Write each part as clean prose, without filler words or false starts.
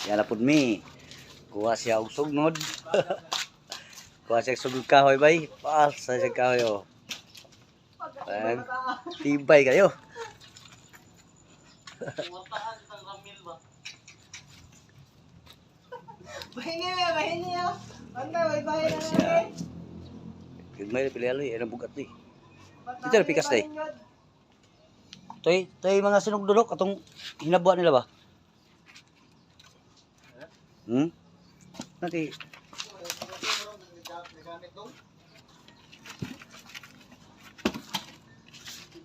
Yan na po mi. Kuha siya og sugnod. Kuha siya sugnod kahoy bay. Pasa siya kahoy oh. Tibay kayo. Bahin niya. Anda, may bahin na namin. May pilihalo eh, bugat ni. Dito na pikas day. Toy mga sinugdulok atong hinabuan nila ba? Nanti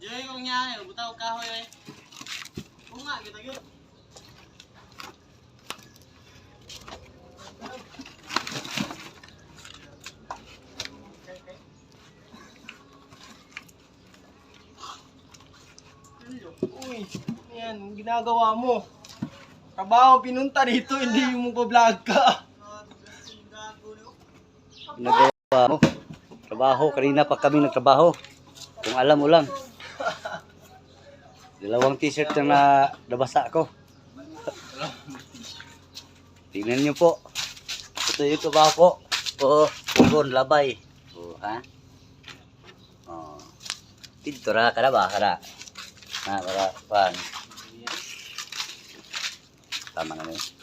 Joy kong niya, butaw kahoy eh. Kung nga, kita yun. Uy, yan, ginagawa mo. Trabaho pinunta dito, hindi mo pa vlog ka. nagawa mo. Trabaho, kanina pa kami nagtrabaho. Kung alam mo lang. Dalawang t-shirt na nabasa ko. Tingnan niyo po. Ito yung trabaho ko. Oh, pugon, labay. Oh, ha? Oh. Dito ra, kada ba? Kada. Na, para, pan. Tama na yun.